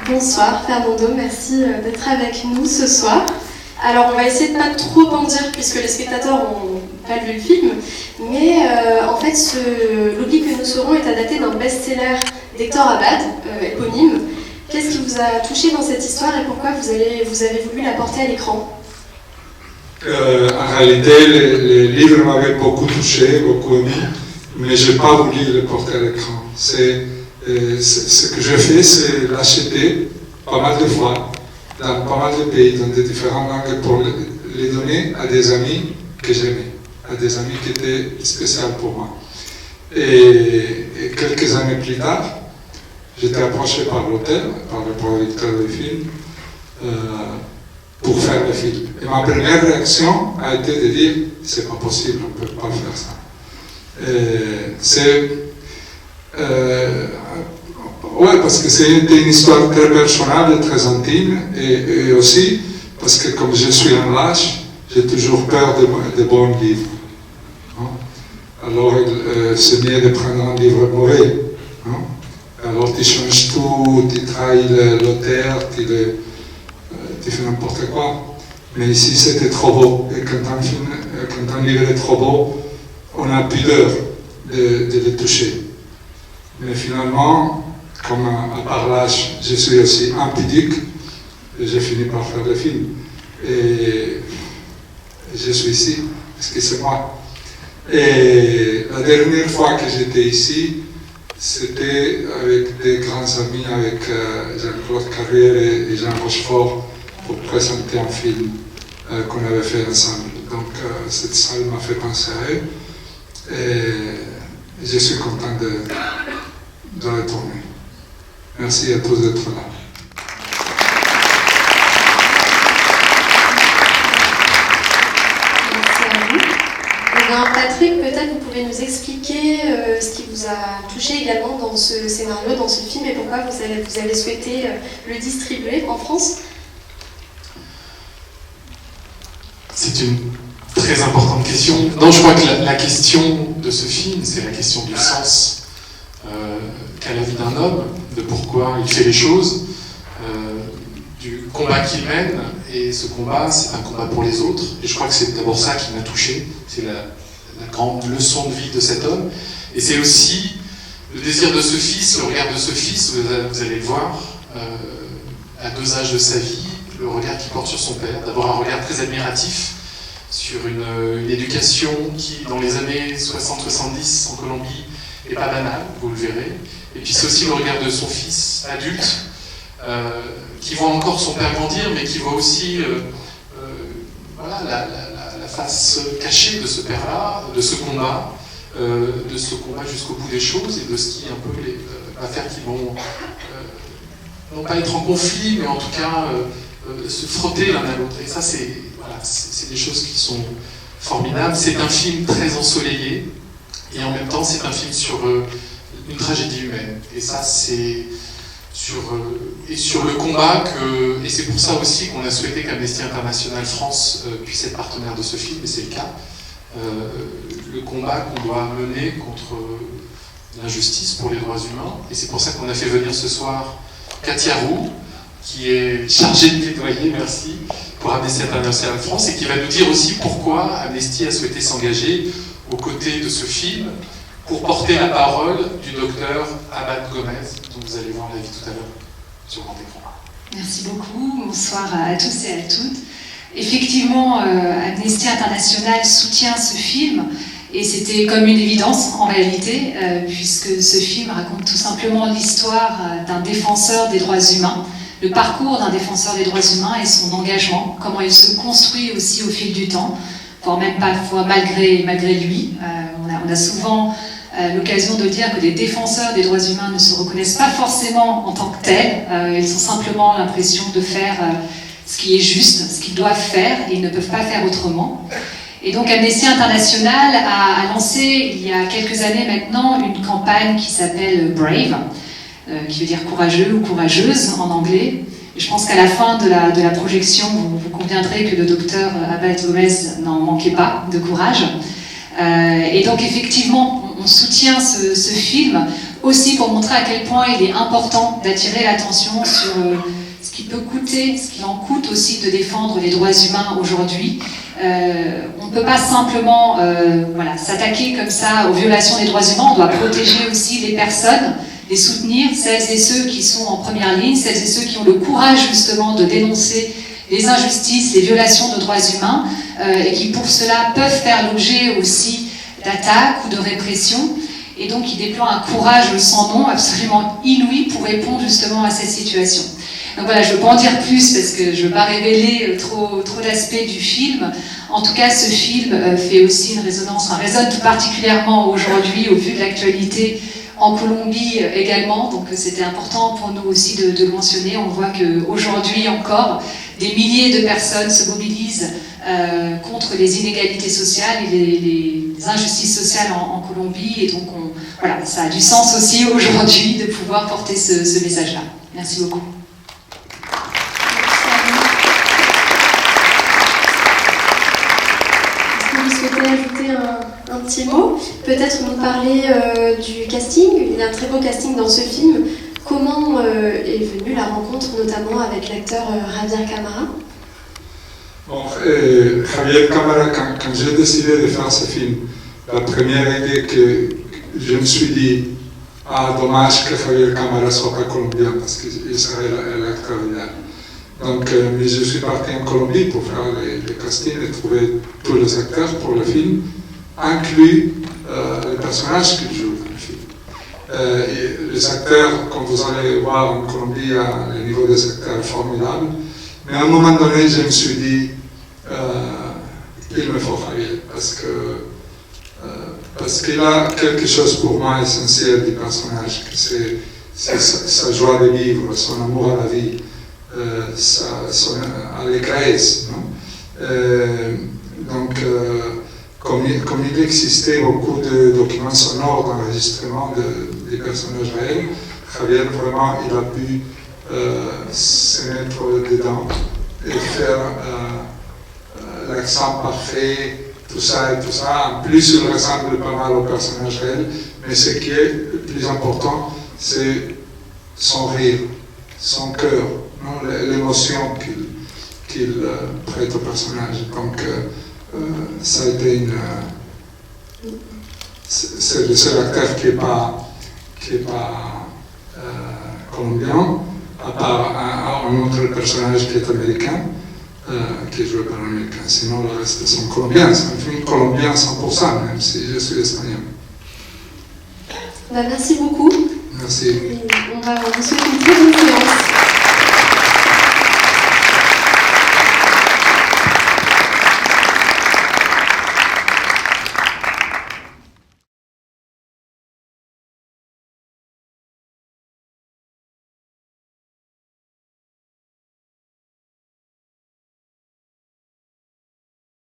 Bonsoir Fernando, merci d'être avec nous ce soir. Alors on va essayer de pas trop en dire puisque les spectateurs n'ont pas vu le film, mais en fait L'oubli que nous serons est adapté d'un best-seller d'Hector Abad, éponyme. Qu'est-ce qui vous a touché dans cette histoire et pourquoi vous avez voulu la porter à l'écran? En réalité, le livre m'avait beaucoup touché, beaucoup aimé, mais je n'ai pas voulu le porter à l'écran. Ce que j'ai fait, c'est l'acheter pas mal de fois, dans pas mal de pays, dans des différentes langues, pour les donner à des amis que j'aimais, à des amis qui étaient spéciaux pour moi. Et quelques années plus tard, j'étais approché par l'auteur, par le producteur du film, pour faire le film. Et ma première réaction a été de dire c'est pas possible, on ne peut pas faire ça. Ouais, parce que c'était une histoire très personnelle, très intime, et aussi parce que comme je suis un lâche, j'ai toujours peur de bons livres. Hein? Alors c'est mieux de prendre un livre mauvais. Hein? Alors tu changes tout, tu trahis l'auteur, tu fais n'importe quoi. Mais ici c'était trop beau, et quand un livre est trop beau, on a pudeur de le toucher. Mais finalement, comme à part l'âge, je suis aussi impudique, et j'ai fini par faire le film. Et je suis ici, parce que c'est moi. Et la dernière fois que j'étais ici, c'était avec des grands amis, avec Jean-Claude Carrière et Jean Rochefort, pour présenter un film qu'on avait fait ensemble. Donc cette salle m'a fait penser à eux. Et je suis content de retourner. Merci à tous d'être là. Merci à vous. Eh bien, Patrick, peut-être vous pouvez nous expliquer ce qui vous a touché également dans ce scénario, dans ce film, et pourquoi vous avez souhaité le distribuer en France. C'est une très importante question. Non, je crois que la question de ce film, c'est la question du sens qu'a la vie d'un homme, de pourquoi il fait les choses, du combat qu'il mène. Et ce combat, c'est un combat pour les autres. Et je crois que c'est d'abord ça qui m'a touché. C'est la grande leçon de vie de cet homme. Et c'est aussi le désir de ce fils, le regard de ce fils, vous allez le voir, à 2 âges de sa vie, le regard qu'il porte sur son père. D'abord un regard très admiratif sur une éducation qui, dans les années 60-70 en Colombie, n'est pas banale, vous le verrez. Et puis c'est aussi le regard de son fils adulte, qui voit encore son père grandir, mais qui voit aussi voilà, la face cachée de ce père-là, de ce combat jusqu'au bout des choses, et de ce qui un peu va faire qu'ils vont non pas être en conflit, mais en tout cas se frotter l'un à l'autre. Et ça, c'est des choses qui sont formidables. C'est un film très ensoleillé, et en même temps, c'est un film sur une tragédie humaine. Et ça, c'est sur le combat et c'est pour ça aussi qu'on a souhaité qu'Amnesty International France puisse être partenaire de ce film, et c'est le cas. Le combat qu'on doit mener contre l'injustice pour les droits humains. Et c'est pour ça qu'on a fait venir ce soir Katia Roux, qui est chargée de plaidoyer, merci, pour Amnesty International France, et qui va nous dire aussi pourquoi Amnesty a souhaité s'engager aux côtés de ce film pour porter la parole du docteur Abad Gomez, dont vous allez voir la vie tout à l'heure sur grand écran. Merci beaucoup, bonsoir à tous et à toutes. Effectivement, Amnesty International soutient ce film, et c'était comme une évidence en réalité, puisque ce film raconte tout simplement l'histoire d'un défenseur des droits humains, le parcours d'un défenseur des droits humains et son engagement, comment il se construit aussi au fil du temps, voire même parfois malgré lui. On a souvent l'occasion de dire que les défenseurs des droits humains ne se reconnaissent pas forcément en tant que tels, ils ont simplement l'impression de faire ce qui est juste, ce qu'ils doivent faire, et ils ne peuvent pas faire autrement. Et donc Amnesty International a lancé il y a quelques années maintenant une campagne qui s'appelle Brave, qui veut dire courageux ou courageuse en anglais. Et je pense qu'à la fin de la projection, vous conviendrez que le docteur Abad Gomez n'en manquait pas de courage. Et donc effectivement, on soutient ce film aussi pour montrer à quel point il est important d'attirer l'attention sur ce qui peut coûter, ce qu'il en coûte aussi de défendre les droits humains aujourd'hui. On ne peut pas simplement s'attaquer comme ça aux violations des droits humains, on doit protéger aussi les personnes, les soutenir, celles et ceux qui sont en première ligne, celles et ceux qui ont le courage justement de dénoncer les injustices, les violations de droits humains, et qui pour cela peuvent faire l'objet aussi d'attaques ou de répression. Et donc il déploie un courage sans nom absolument inouï pour répondre justement à cette situation. Donc voilà, je ne veux pas en dire plus parce que je ne veux pas révéler trop d'aspects du film. En tout cas, ce film fait aussi une résonance, résonne tout particulièrement aujourd'hui au vu de l'actualité en Colombie également. Donc c'était important pour nous aussi de le mentionner. On voit qu'aujourd'hui encore, des milliers de personnes se mobilisent contre les inégalités sociales et les injustices sociales en Colombie. Et donc ça a du sens aussi aujourd'hui de pouvoir porter ce message-là. Merci beaucoup. Ajouter un petit mot, peut-être nous parler du casting. Il y a un très beau casting dans ce film. Comment est venue la rencontre, notamment avec l'acteur Javier Camara? Bon, Javier Camara, quand j'ai décidé de faire ce film, la première idée que je me suis dit, dommage que Javier Camara ne soit pas colombien parce qu'il serait l'acteur idéal. Donc, mais je suis parti en Colombie pour faire les castings et trouver tous les acteurs pour le film, inclus les personnages qu'ils jouent dans le film. Les acteurs, comme vous allez voir en Colombie, le niveau des acteurs est formidable. Mais à un moment donné, je me suis dit qu'il me faut Javier, parce qu'il a quelque chose pour moi essentiel du personnage, que c'est sa joie de vivre, son amour à la vie. Son allégresse. Comme il existait beaucoup de documents sonores d'enregistrement des personnages réels, Javier vraiment il a pu se mettre dedans et faire l'accent parfait, tout ça. En plus, il ressemble pas mal au personnage réel, mais ce qui est le plus important, c'est son rire, son cœur. L'émotion qu'il prête au personnage. Donc, ça a été c'est le seul acteur qui n'est pas colombien, à part un autre personnage qui est américain, qui est joué par un américain. Sinon, le reste sont colombiens. C'est un film colombien 100%, même si je suis espagnol. Merci beaucoup. Merci. Et on vous souhaite une très bonne séance.